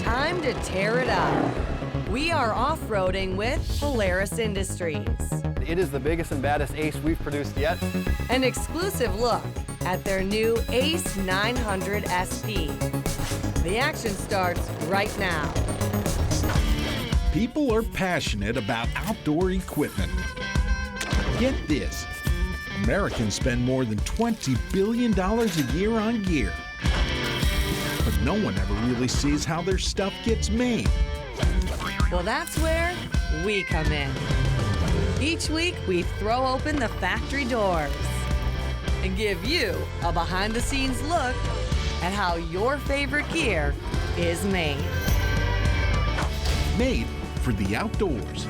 Time to tear it up. We are off-roading with Polaris Industries. It is the biggest and baddest ACE we've produced yet. An exclusive look at their new ACE 900 SP. The action starts right now. People are passionate about outdoor equipment. Get this, Americans spend more than $20 billion a year on gear. But no one ever really sees how their stuff gets made. Well, that's where we come in. Each week, we throw open the factory doors and give you a behind-the-scenes look at how your favorite gear is made. Made for the outdoors.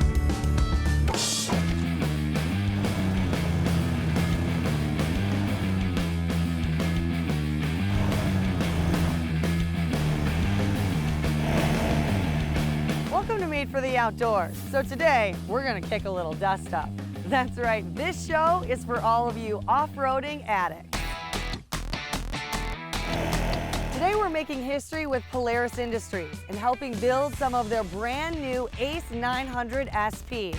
Welcome to Made for the Outdoors. So today, we're gonna kick a little dust up. That's right, this show is for all of you off-roading addicts. Today we're making history with Polaris Industries and helping build some of their brand new ACE 900 SPs.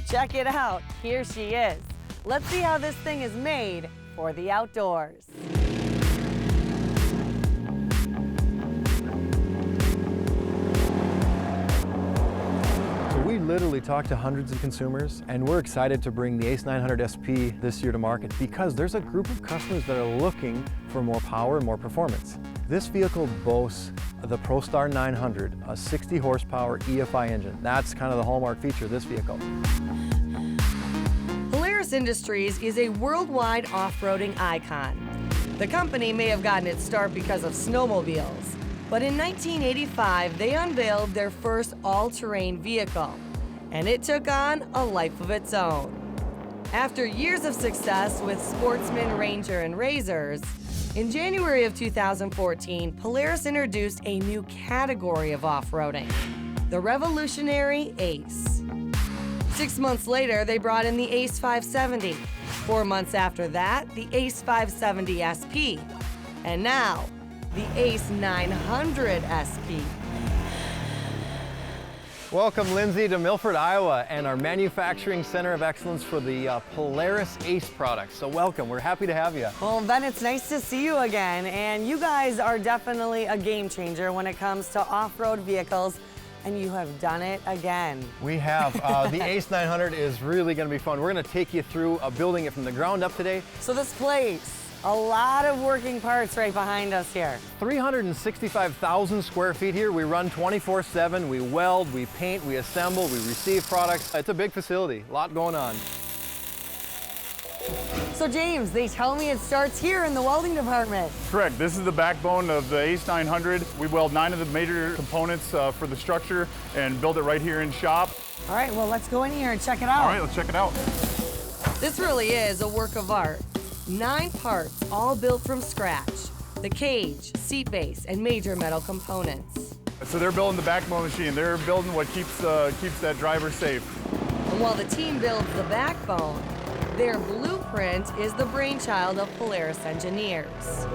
Check it out, here she is. Let's see how this thing is made for the outdoors. We literally talked to hundreds of consumers, and we're excited to bring the ACE 900 SP this year to market because there's a group of customers that are looking for more power and more performance. This vehicle boasts the ProStar 900, a 60 horsepower EFI engine. That's kind of the hallmark feature of this vehicle. Polaris Industries is a worldwide off-roading icon. The company may have gotten its start because of snowmobiles, but in 1985, they unveiled their first all-terrain vehicle, and it took on a life of its own. After years of success with Sportsman, Ranger, and Razors, in January of 2014, Polaris introduced a new category of off-roading, the revolutionary ACE. 6 months later, they brought in the ACE 570. 4 months after that, the ACE 570 SP. And now, the ACE 900 SP. Welcome, Lindsey, to Milford, Iowa, and our manufacturing center of excellence for the Polaris ACE products. So welcome, we're happy to have you. Well, Ben, it's nice to see you again, and you guys are definitely a game changer when it comes to off-road vehicles, and you have done it again. We have. The ACE 900 is really going to be fun. We're going to take you through building it from the ground up today. So this place, a lot of working parts right behind us here. 365,000 square feet here. We run 24/7. We weld, we paint, we assemble, we receive products. It's a big facility, a lot going on. So James, they tell me it starts here in the welding department. Correct. This is the backbone of the ACE 900. We weld 9 of the major components for the structure and build it right here in shop. All right, well, let's go in here and check it out. All right, let's check it out. This really is a work of art. 9 parts, all built from scratch. The cage, seat base, and major metal components. So they're building the backbone machine. They're building what keeps that driver safe. And while the team builds the backbone, their blueprint is the brainchild of Polaris engineers.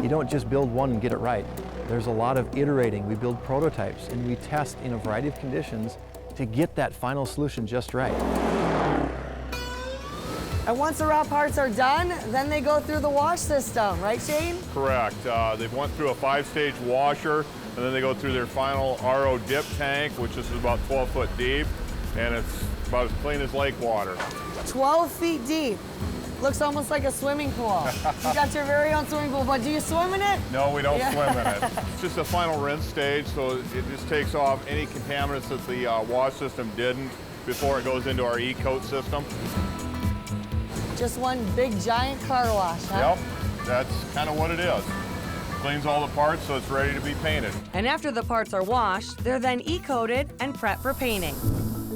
You don't just build one and get it right. There's a lot of iterating. We build prototypes and we test in a variety of conditions to get that final solution just right. And once the raw parts are done, then they go through the wash system, right, Shane? Correct. They've went through a 5-stage washer, and then they go through their final RO dip tank, which is about 12 foot deep, and it's about as clean as lake water. 12 feet deep. Looks almost like a swimming pool. You got your very own swimming pool, but do you swim in it? No, we don't swim in it. It's just a final rinse stage, so it just takes off any contaminants that the wash system didn't before it goes into our E-coat system. Just one big giant car wash, huh? Yep, that's kind of what it is. Cleans all the parts so it's ready to be painted. And after the parts are washed, they're then E-coated and prepped for painting.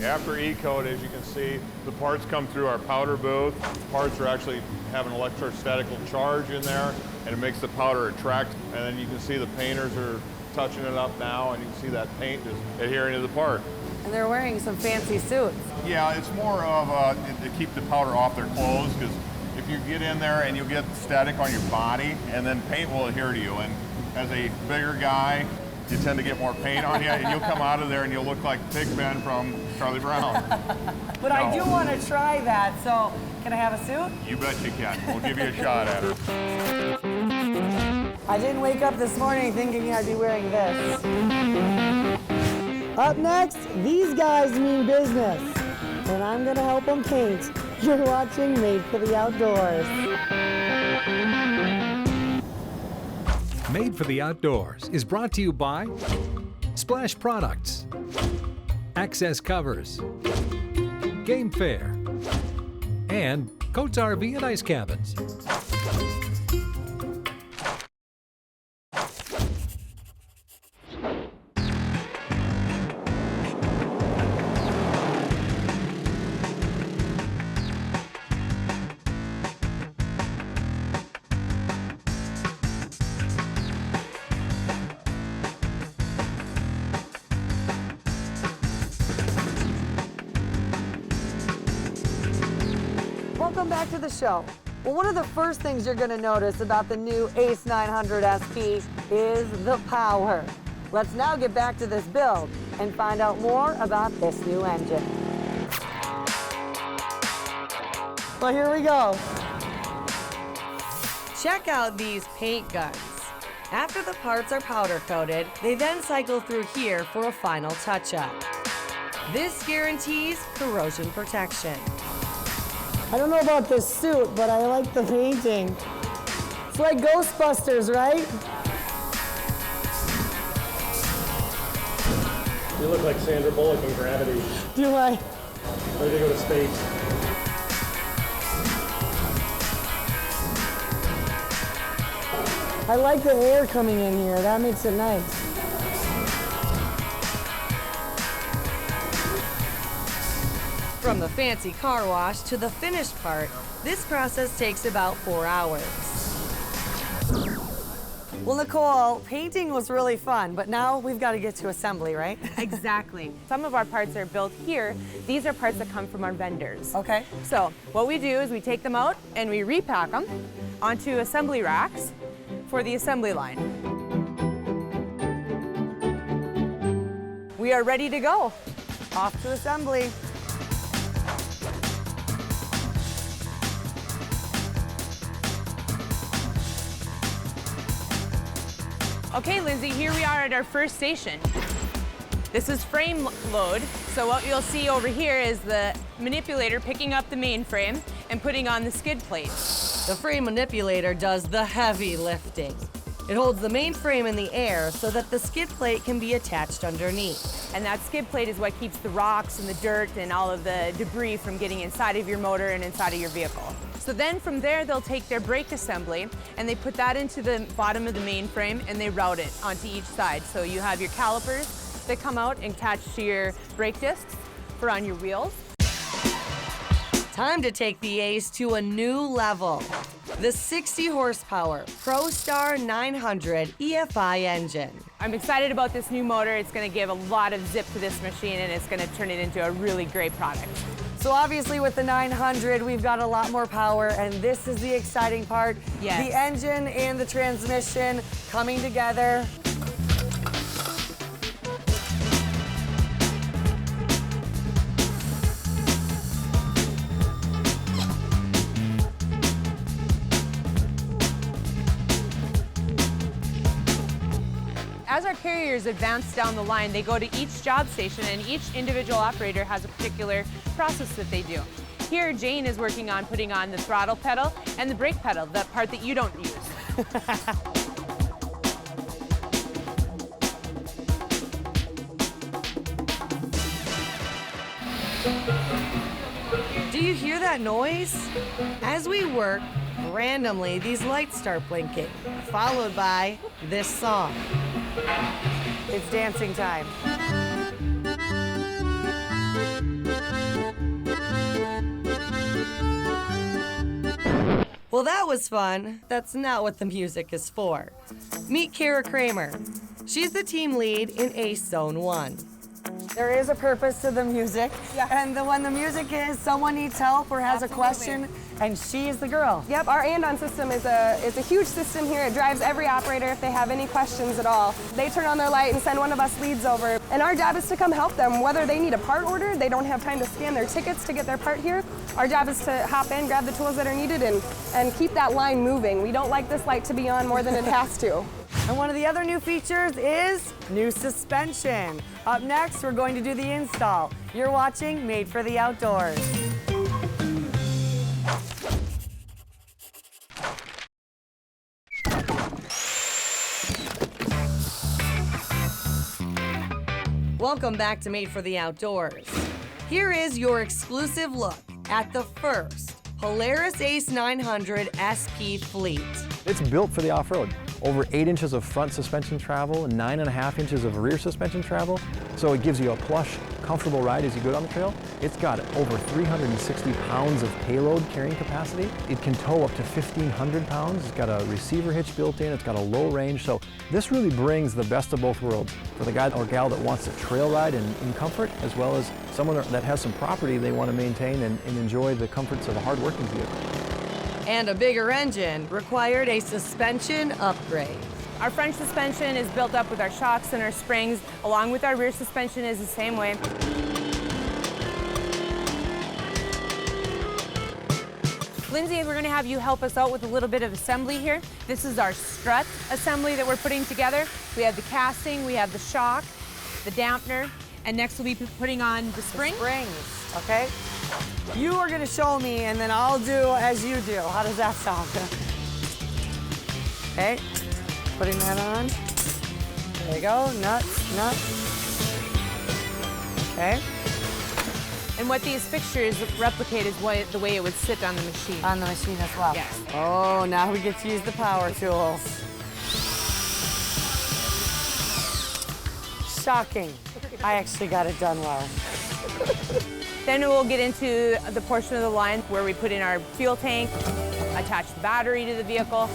After E-coat, as you can see, the parts come through our powder booth. Parts are actually have an electrostatical charge in there, and it makes the powder attract. And then you can see the painters are touching it up now, and you can see that paint is adhering to the part. And they're wearing some fancy suits. Yeah, it's more of to keep the powder off their clothes, because if you get in there and you'll get static on your body, and then paint will adhere to you. And as a bigger guy, you tend to get more paint on you, and you'll come out of there and you'll look like Pigpen from Charlie Brown. But I do want to try that, so can I have a suit? You bet you can. We'll give you a shot at it. I didn't wake up this morning thinking I'd be wearing this. Up next, these guys mean business, and I'm gonna help them paint. You're watching Made for the Outdoors. Made for the Outdoors is brought to you by Splash Products, Access Covers, Game Fair, and Coates RV and Ice Cabins. Welcome back to the show. Well, one of the first things you're going to notice about the new ACE 900 SP is the power. Let's now get back to this build and find out more about this new engine. Well, here we go. Check out these paint guns. After the parts are powder coated, they then cycle through here for a final touch-up. This guarantees corrosion protection. I don't know about this suit, but I like the painting. It's like Ghostbusters, right? You look like Sandra Bullock in Gravity. Do I? Ready to go to space. I like the air coming in here. That makes it nice. From the fancy car wash to the finished part, this process takes about 4 hours. Well, Nicole, painting was really fun, but now we've got to get to assembly, right? Exactly. Some of our parts are built here. These are parts that come from our vendors. Okay. So what we do is we take them out and we repack them onto assembly racks for the assembly line. We are ready to go. Off to assembly. Okay, Lindsay, here we are at our first station. This is frame load. So what you'll see over here is the manipulator picking up the main frame and putting on the skid plate. The frame manipulator does the heavy lifting. It holds the main frame in the air so that the skid plate can be attached underneath. And that skid plate is what keeps the rocks and the dirt and all of the debris from getting inside of your motor and inside of your vehicle. So then from there, they'll take their brake assembly and they put that into the bottom of the main frame and they route it onto each side. So you have your calipers that come out and attach to your brake discs for on your wheels. Time to take the ACE to a new level. The 60 horsepower ProStar 900 EFI engine. I'm excited about this new motor. It's going to give a lot of zip to this machine and it's going to turn it into a really great product. So obviously with the 900, we've got a lot more power, and this is the exciting part. Yes. The engine and the transmission coming together. As our carriers advance down the line, they go to each job station and each individual operator has a particular process that they do. Here, Jane is working on putting on the throttle pedal and the brake pedal, that part that you don't use. Do you hear that noise? As we work, randomly these lights start blinking, followed by this song. It's dancing time. Well, that was fun. That's not what the music is for. Meet Kara Kramer. She's the team lead in ACE Zone 1. There is a purpose to the music, and when the music is someone needs help or has a question, And she is the girl. Yep, our andon system is a huge system here. It drives every operator if they have any questions at all. They turn on their light and send one of us leads over. And our job is to come help them, whether they need a part order, they don't have time to scan their tickets to get their part here. Our job is to hop in, grab the tools that are needed, and keep that line moving. We don't like this light to be on more than it has to. And one of the other new features is new suspension. Up next, we're going to do the install. You're watching Made for the Outdoors. Welcome back to Made for the Outdoors. Here is your exclusive look at the first Polaris ACE 900 SP Fleet. It's built for the off-road. Over 8 inches of front suspension travel and 9.5 inches of rear suspension travel. So it gives you a plush, comfortable ride as you go down the trail. It's got over 360 pounds of payload carrying capacity. It can tow up to 1,500 pounds. It's got a receiver hitch built in. It's got a low range. So this really brings the best of both worlds for the guy or gal that wants to trail ride in comfort, as well as someone that has some property they want to maintain and enjoy the comforts of a hard-working vehicle. And a bigger engine required a suspension upgrade. Our front suspension is built up with our shocks and our springs, along with our rear suspension is the same way. Lindsey, we're going to have you help us out with a little bit of assembly here. This is our strut assembly that we're putting together. We have the casting, we have the shock, the dampener, and next we'll be putting on the springs. Okay? You are gonna show me and then I'll do as you do. How does that sound? Okay, putting that on. There you go, nut. Okay. And what these fixtures replicate is the way it would sit on the machine. On the machine as well. Yes. Oh, now we get to use the power tools. Shocking. I actually got it done well. Then we'll get into the portion of the line where we put in our fuel tank, attach the battery to the vehicle.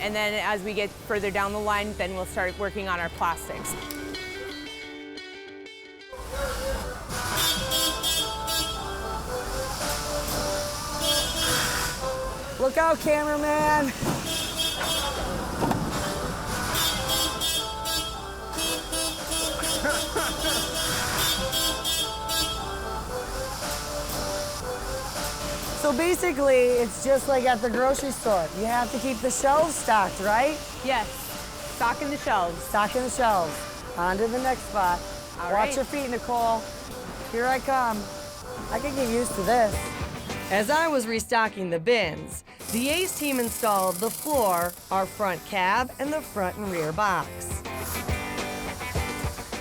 And then as we get further down the line, then we'll start working on our plastics. Look out, cameraman. So basically, it's just like at the grocery store. You have to keep the shelves stocked, right? Yes, stocking the shelves. Stocking the shelves. On to the next spot. All Watch right. your feet, Nicole. Here I come. I can get used to this. As I was restocking the bins, the ACE team installed the floor, our front cab, and the front and rear box.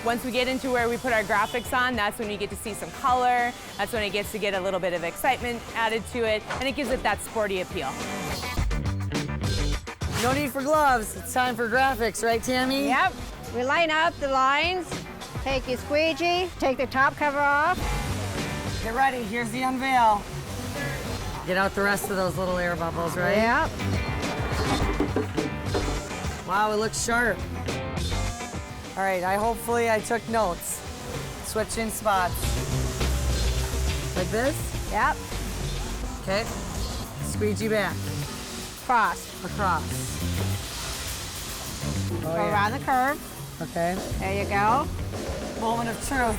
Once we get into where we put our graphics on, that's when you get to see some color. That's when it gets to get a little bit of excitement added to it, and it gives it that sporty appeal. No need for gloves. It's time for graphics, right, Tammy? Yep. We line up the lines, take your squeegee, take the top cover off. Get ready. Here's the unveil. Get out the rest of those little air bubbles, right? Yep. Wow, it looks sharp. All right, hopefully I took notes. Switching spots. Like this? Yep. Okay. Squeegee back. Cross. Across. Go around the curve. Okay. There you go. Moment of truth.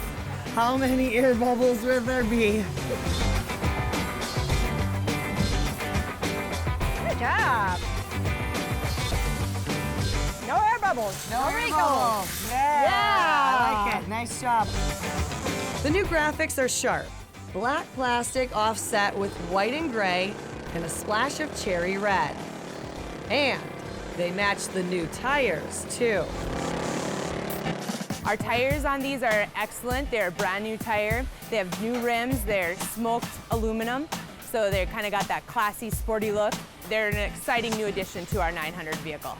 How many air bubbles will there be? Good job. No air bubbles. No air wrinkles. Yeah. I like it. Nice job. The new graphics are sharp. Black plastic offset with white and gray and a splash of cherry red. And they match the new tires, too. Our tires on these are excellent. They're a brand new tire. They have new rims. They're smoked aluminum, so they're kind of got that classy, sporty look. They're an exciting new addition to our 900 vehicle.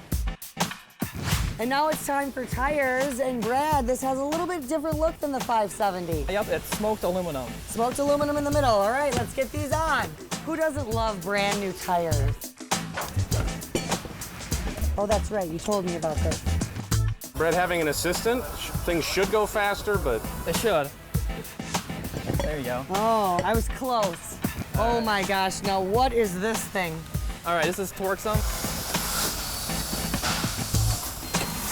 And now it's time for tires. And Brad, this has a little bit different look than the 570. Yep, it's smoked aluminum. Smoked aluminum in the middle. All right, let's get these on. Who doesn't love brand new tires? Oh, that's right. You told me about this. Brett, having an assistant, things should go faster, but It should. There you go. Oh, I was close. Oh my gosh, now what is this thing? All right, this is torque sum.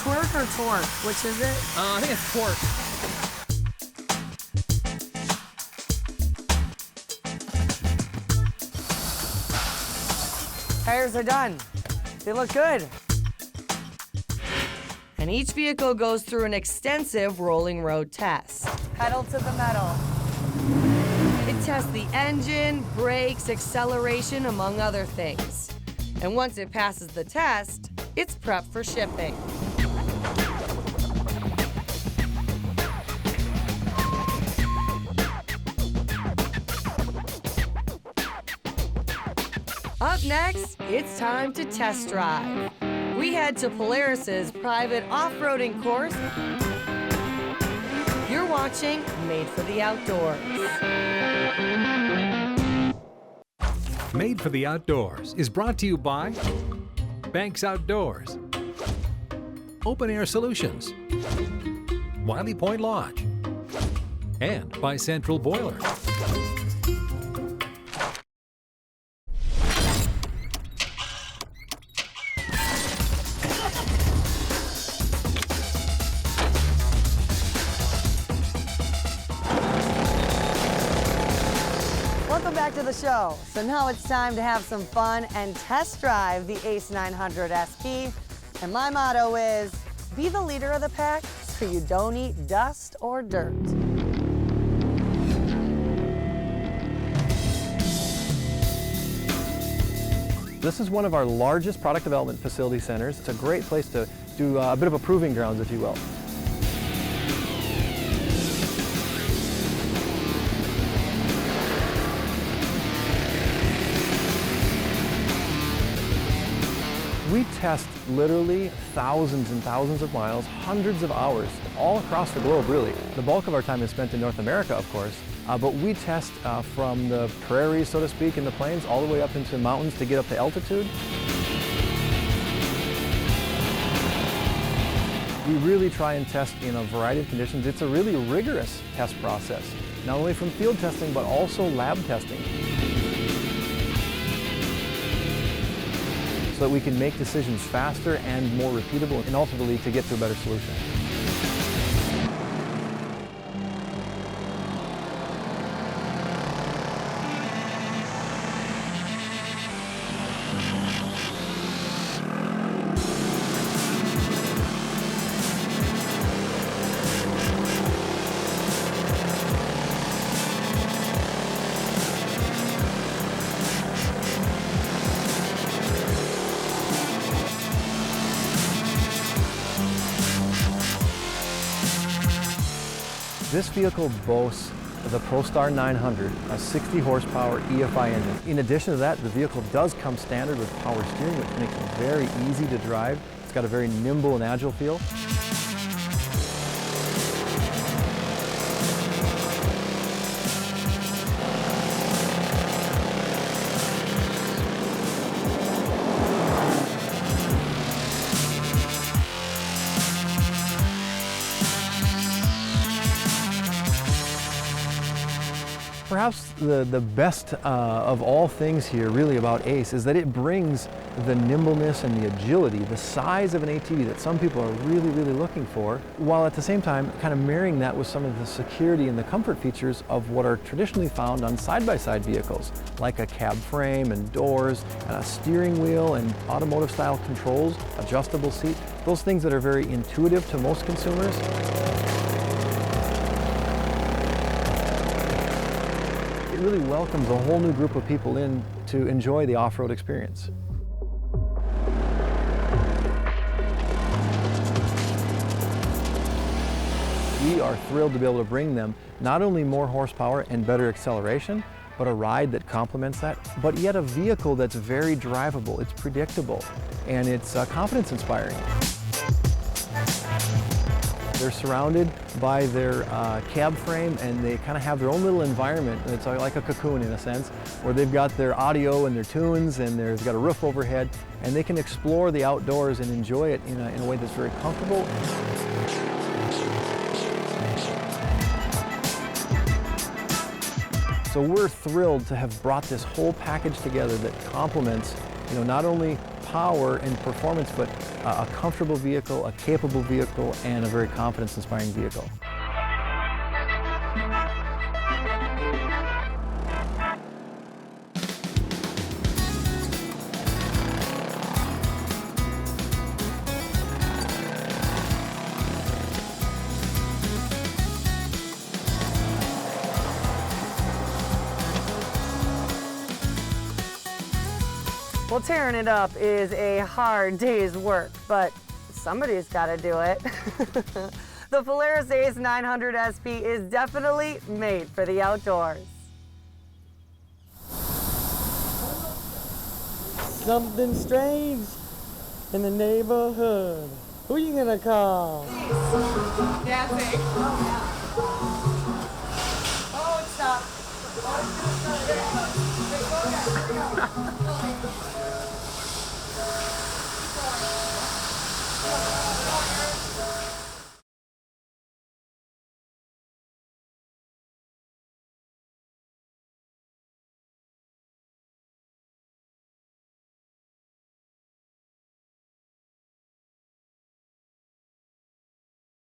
Twerk or torque? Which is it? I think it's torque. Tires are done. They look good. And each vehicle goes through an extensive rolling road test. Pedal to the metal. It tests the engine, brakes, acceleration, among other things. And once it passes the test, it's prepped for shipping. Up next, it's time to test drive. We head to Polaris's private off-roading course. You're watching Made for the Outdoors. Made for the Outdoors is brought to you by Banks Outdoors, Open Air Solutions, Wiley Point Lodge, and by Central Boiler. Welcome back to the show. So now it's time to have some fun and test drive the ACE 900 SP. And my motto is, be the leader of the pack so you don't eat dust or dirt. This is one of our largest product development facility centers. It's a great place to do a bit of a proving grounds, if you will. We test literally thousands and thousands of miles, hundreds of hours, all across the globe, really. The bulk of our time is spent in North America, of course, but we test from the prairies, so to speak, in the plains, all the way up into the mountains to get up to altitude. We really try and test in a variety of conditions. It's a really rigorous test process, not only from field testing, but also lab testing, so that we can make decisions faster and more repeatable, and ultimately to get to a better solution. This vehicle boasts the ProStar 900, a 60 horsepower EFI engine. In addition to that, the vehicle does come standard with power steering, which makes it very easy to drive. It's got a very nimble and agile feel. Perhaps the best of all things here really about ACE is that it brings the nimbleness and the agility, the size of an ATV that some people are really, really looking for, while at the same time kind of marrying that with some of the security and the comfort features of what are traditionally found on side-by-side vehicles, like a cab frame and doors, and a steering wheel and automotive style controls, adjustable seat, those things that are very intuitive to most consumers. It really welcomes a whole new group of people in to enjoy the off-road experience. We are thrilled to be able to bring them not only more horsepower and better acceleration, but a ride that complements that, but yet a vehicle that's very drivable, it's predictable, and it's confidence inspiring. They're surrounded by their cab frame, and they kind of have their own little environment. It's like a cocoon in a sense, where they've got their audio and their tunes, and they've got a roof overhead, and they can explore the outdoors and enjoy it in a way that's very comfortable. So we're thrilled to have brought this whole package together that complements, not only power and performance, but a comfortable vehicle, a capable vehicle, and a very confidence-inspiring vehicle. Well, tearing it up is a hard day's work, but somebody's got to do it. The Polaris ACE 900 SP is definitely made for the outdoors. Something strange in the neighborhood. Who you gonna call? Dancing. Oh, it stopped.